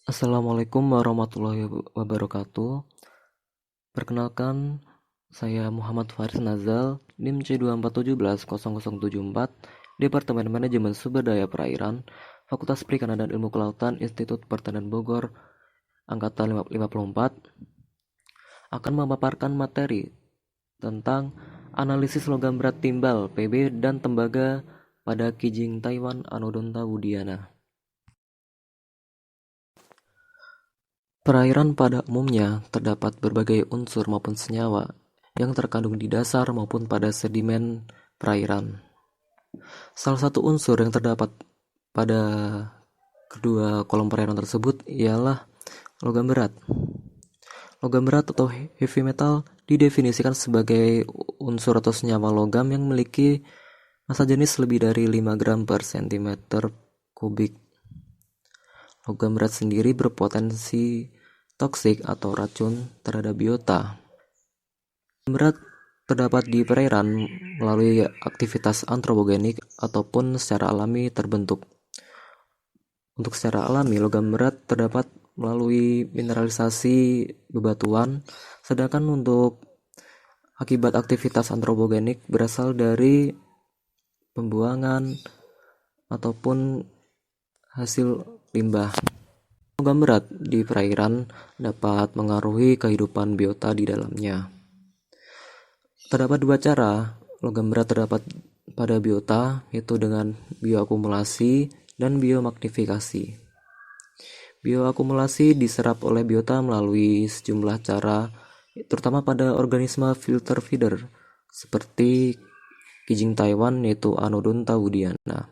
Assalamualaikum warahmatullahi wabarakatuh. Perkenalkan, saya Muhammad Faris Nazal, NIM C2471074, Departemen Manajemen Sumber Daya Perairan, Fakultas Perikanan dan Ilmu Kelautan, Institut Pertanian Bogor, Angkatan 54, akan memaparkan materi tentang analisis logam berat timbal, PB, dan tembaga pada Kijing Taiwan Anodonta Wudiana. Perairan pada umumnya terdapat berbagai unsur maupun senyawa yang terkandung di dasar maupun pada sedimen perairan. Salah satu unsur yang terdapat pada kedua kolom perairan tersebut ialah logam berat. Logam berat atau heavy metal didefinisikan sebagai unsur atau senyawa logam yang memiliki massa jenis lebih dari 5 gram per cm kubik. Logam berat sendiri berpotensi toksik atau racun terhadap biota. Logam berat terdapat di perairan melalui aktivitas antropogenik ataupun secara alami terbentuk. Untuk secara alami, logam berat terdapat melalui mineralisasi bebatuan, sedangkan untuk akibat aktivitas antropogenik berasal dari pembuangan ataupun hasil limbah. Logam berat di perairan dapat mengaruhi kehidupan biota di dalamnya. Terdapat dua cara logam berat terdapat pada biota, yaitu dengan bioakumulasi dan biomagnifikasi. Bioakumulasi diserap oleh biota melalui sejumlah cara, terutama pada organisme filter feeder seperti Kijing Taiwan, yaitu Anodonta wudiana.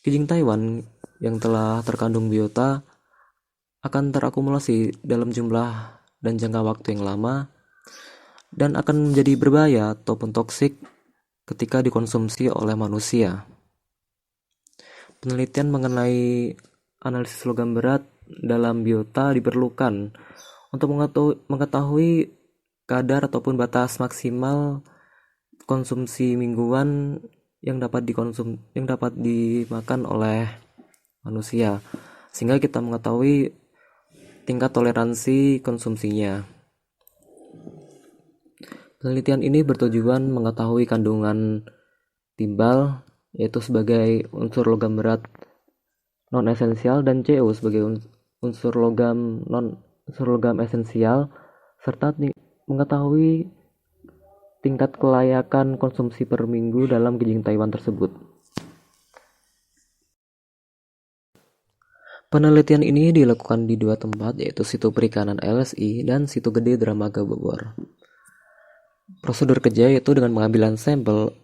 Kijing Taiwan yang telah terkandung biota akan terakumulasi dalam jumlah dan jangka waktu yang lama dan akan menjadi berbahaya ataupun toksik ketika dikonsumsi oleh manusia. Penelitian mengenai analisis logam berat dalam biota diperlukan untuk mengetahui kadar ataupun batas maksimal konsumsi mingguan yang dapat dimakan oleh manusia, sehingga kita mengetahui tingkat toleransi konsumsinya. Penelitian ini bertujuan mengetahui kandungan timbal, yaitu sebagai unsur logam berat non-esensial, dan CO sebagai unsur logam esensial, serta mengetahui tingkat kelayakan konsumsi per minggu dalam Kijing Taiwan tersebut. Penelitian ini dilakukan di dua tempat, yaitu Situ Perikanan LSI dan Situ Gede Dramaga Bogor. Prosedur kerja yaitu dengan pengambilan sampel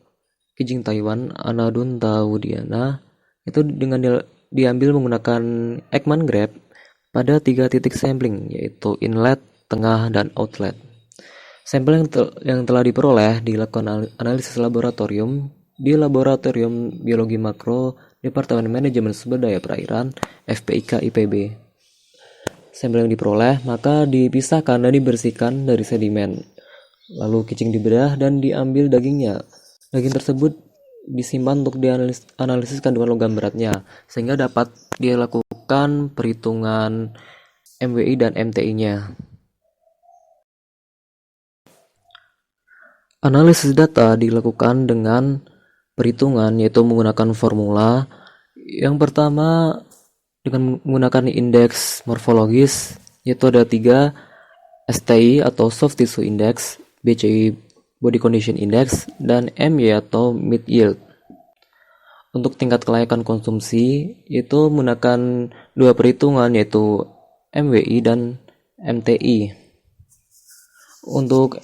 Kijing Taiwan Anodonta wudiana itu dengan diambil menggunakan Ekman Grab pada 3 titik sampling, yaitu inlet, tengah, dan outlet. Sampel yang telah diperoleh dilakukan analisis laboratorium di Laboratorium Biologi Makro Departemen Manajemen Sumber Daya Perairan FPIK IPB. Sampel yang diperoleh maka dipisahkan dan dibersihkan dari sedimen. Lalu kijing dibedah dan diambil dagingnya. Daging tersebut disimpan untuk dianalisis kandungan logam beratnya, sehingga dapat dilakukan perhitungan MWI dan MTI-nya. Analisis data dilakukan dengan perhitungan, yaitu menggunakan formula. Yang pertama dengan menggunakan indeks morfologis, yaitu ada 3, STI atau Soft Tissue Index, BCI Body Condition Index, dan MY atau Meat Yield. Untuk tingkat kelayakan konsumsi yaitu menggunakan dua perhitungan, yaitu MWI dan MTI. Untuk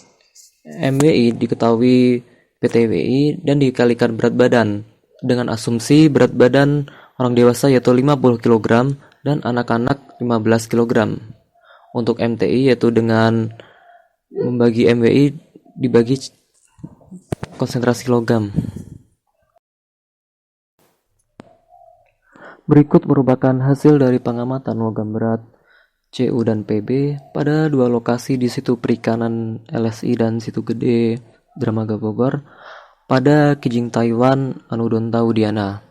MWI diketahui PTWI dan dikalikan berat badan dengan asumsi berat badan orang dewasa yaitu 50 kg dan anak-anak 15 kg. Untuk MTI yaitu dengan membagi MWI dibagi konsentrasi logam. Berikut merupakan hasil dari pengamatan logam berat CU dan PB pada dua lokasi di Situ Perikanan LSI dan Situ Gede Dramaga Bogor pada Kijing Taiwan Anodonta wudiana.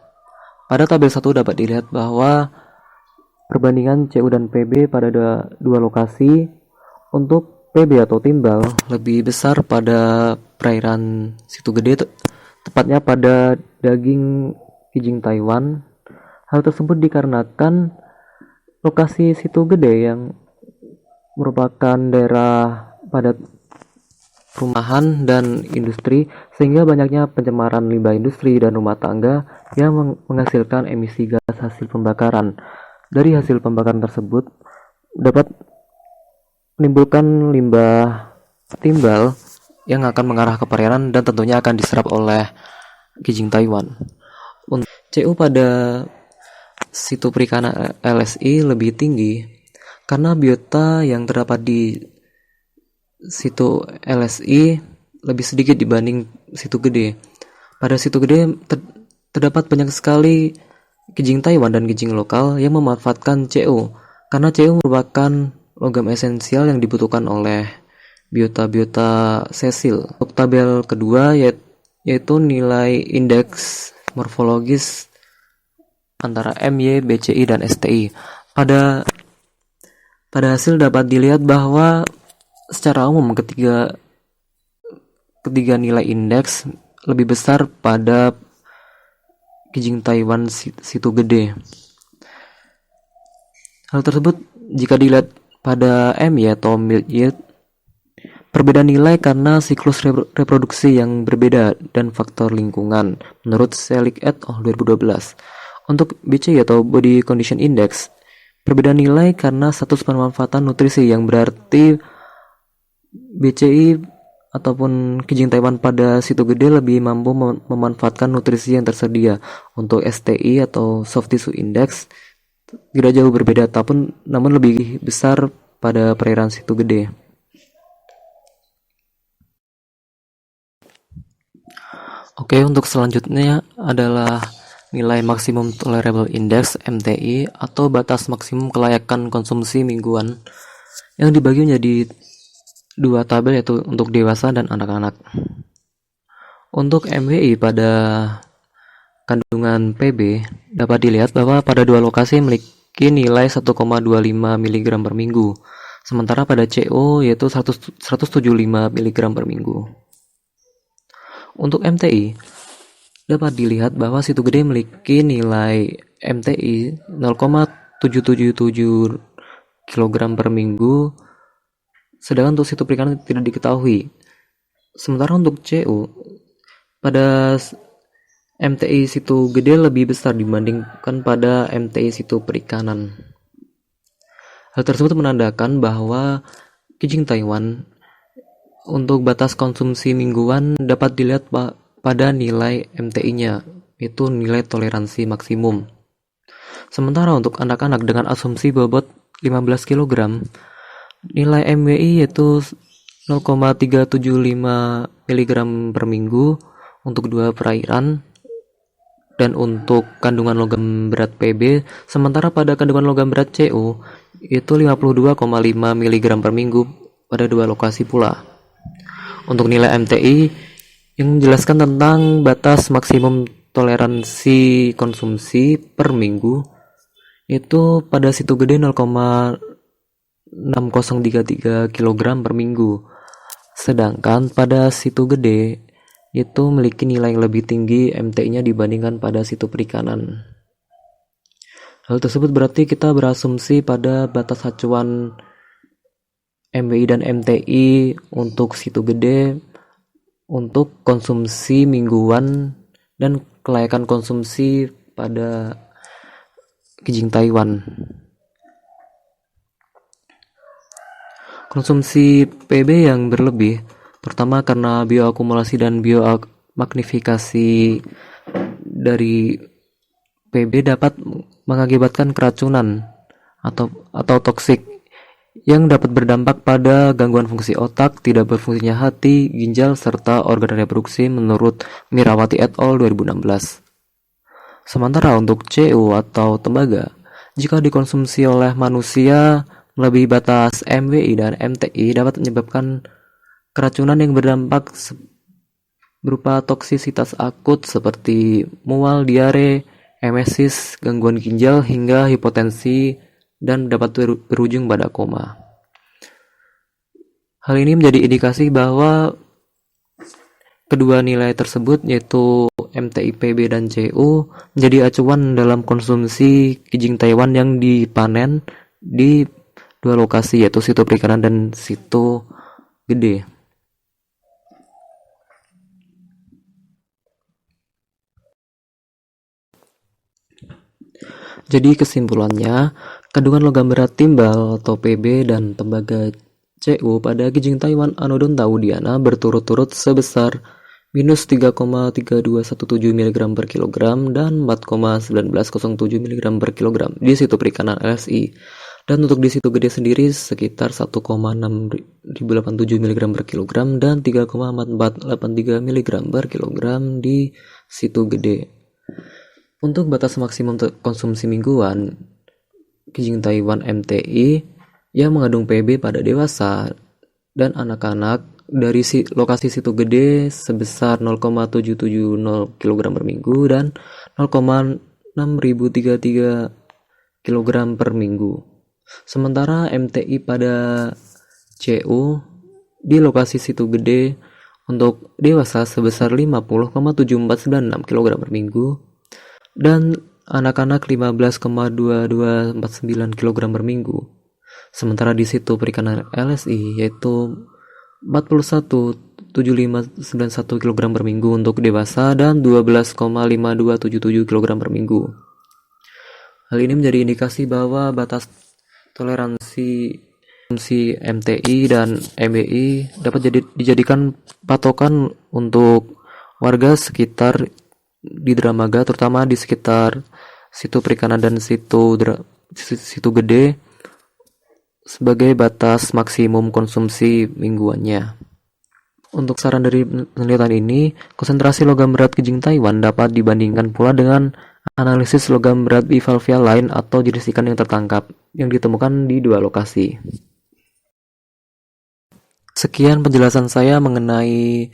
Pada tabel 1 dapat dilihat bahwa perbandingan CU dan PB pada dua lokasi. Untuk PB atau timbal lebih besar pada perairan Situ Gede, tepatnya pada daging Kijing Taiwan. Hal tersebut dikarenakan lokasi Situ Gede yang merupakan daerah padat perumahan dan industri, sehingga banyaknya pencemaran limbah industri dan rumah tangga yang menghasilkan emisi gas hasil pembakaran. Dari hasil pembakaran tersebut dapat menimbulkan limbah timbal yang akan mengarah ke perairan dan tentunya akan diserap oleh Kijing Taiwan. Untuk CU pada situ perikanan LSI lebih tinggi karena biota yang terdapat di situ LSI lebih sedikit dibanding situ gede. Pada situ gede terdapat banyak sekali kijing Taiwan dan kijing lokal yang memanfaatkan CU karena CU merupakan logam esensial yang dibutuhkan oleh biota-biota sesil. Untuk tabel kedua yaitu nilai indeks morfologis antara MY, BCI, dan STI. Pada hasil dapat dilihat bahwa secara umum ketiga nilai indeks lebih besar pada kijing Taiwan situ gede. Hal tersebut jika dilihat pada MY atau milk yield, perbedaan nilai karena siklus reproduksi yang berbeda dan faktor lingkungan menurut Selig et al. 2012. Untuk BCI atau Body Condition Index, perbedaan nilai karena status pemanfaatan nutrisi, yang berarti BCI ataupun kijing Taiwan pada situ gede lebih mampu memanfaatkan nutrisi yang tersedia. Untuk STI atau Soft Tissue Index tidak jauh berbeda, namun lebih besar pada perairan situ gede. Oke, untuk selanjutnya adalah nilai maksimum tolerable index MTI atau batas maksimum kelayakan konsumsi mingguan yang dibagi menjadi dua tabel, yaitu untuk dewasa dan anak-anak. Untuk MWI pada kandungan PB dapat dilihat bahwa pada dua lokasi memiliki nilai 1,25 mg per minggu, sementara pada CO yaitu 175 mg per minggu. Untuk MTI dapat dilihat bahwa situ gede memiliki nilai MTI 0,777 kg per minggu, sedangkan untuk situ perikanan tidak diketahui. Sementara untuk CU pada MTI situ gede lebih besar dibandingkan pada MTI situ perikanan. Hal tersebut menandakan bahwa kijing Taiwan untuk batas konsumsi mingguan dapat dilihat pada nilai MTI-nya, yaitu nilai toleransi maksimum. Sementara untuk anak-anak dengan asumsi bobot 15 kg, nilai MWI yaitu 0,375 mg per minggu untuk dua perairan, dan untuk kandungan logam berat PB, sementara pada kandungan logam berat CU itu 52,5 mg per minggu pada dua lokasi pula. Untuk nilai MTI yang menjelaskan tentang batas maksimum toleransi konsumsi per minggu itu pada situ gede 0,6033 kg per minggu, sedangkan pada situ gede itu memiliki nilai yang lebih tinggi MTI-nya dibandingkan pada situ perikanan. Hal tersebut berarti kita berasumsi pada batas acuan MWI dan MTI untuk situ gede untuk konsumsi mingguan dan kelayakan konsumsi pada kijing Taiwan. Konsumsi PB yang berlebih, terutama karena bioakumulasi dan biomagnifikasi dari PB dapat mengakibatkan keracunan atau toksik yang dapat berdampak pada gangguan fungsi otak, tidak berfungsinya hati, ginjal, serta organ reproduksi menurut Mirawati et al. 2016. Sementara untuk CU atau tembaga, jika dikonsumsi oleh manusia melebihi batas MWI dan MTI dapat menyebabkan keracunan yang berdampak berupa toksisitas akut seperti mual, diare, emesis, gangguan ginjal, hingga hipotensi dan dapat berujung pada koma. Hal ini menjadi indikasi bahwa kedua nilai tersebut, yaitu MTI-PB dan CU, menjadi acuan dalam konsumsi kijing Taiwan yang dipanen di dua lokasi, yaitu situ perikanan dan situ gede. Jadi kesimpulannya, kandungan logam berat timbal atau PB dan tembaga CU pada kijing Taiwan Anodonta-wudiana berturut-turut sebesar minus 3,3217 mg per kilogram dan 4,1907 mg per kilogram di situ perikanan LSI. Dan untuk di situ gede sendiri sekitar 1,6087 mg per kilogram dan 3,4483 mg per kilogram di situ gede. Untuk batas maksimum konsumsi mingguan kijing Taiwan MTI yang mengandung PB pada dewasa dan anak-anak dari lokasi situ gede sebesar 0,770 kg per minggu dan 0,6033 kg per minggu. Sementara MTI pada CU di lokasi situ gede untuk dewasa sebesar 50,7496 kg per minggu dan anak-anak 15,2249 kg per minggu. Sementara di situ perikanan LSI yaitu 41,7591 kg per minggu untuk dewasa dan 12,5277 kg per minggu. Hal ini menjadi indikasi bahwa batas toleransi konsumsi MTI dan MBI dapat dijadikan patokan untuk warga sekitar di Dramaga, terutama di sekitar situ perikanan dan situ gede sebagai batas maksimum konsumsi mingguannya. Untuk saran dari penelitian ini, konsentrasi logam berat kijing Taiwan dapat dibandingkan pula dengan analisis logam berat bivalvial lain atau jenis ikan yang tertangkap yang ditemukan di dua lokasi. Sekian penjelasan saya mengenai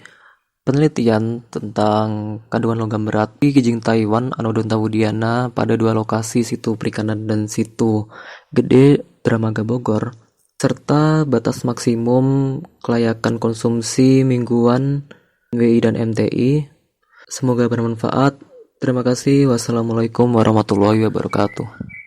penelitian tentang kandungan logam berat di kijing Taiwan Anodonta-wudiana pada dua lokasi situ perikanan dan situ gede Dramaga Bogor, serta batas maksimum kelayakan konsumsi mingguan WI dan MTI. Semoga bermanfaat. Terima kasih. Wassalamualaikum warahmatullahi wabarakatuh.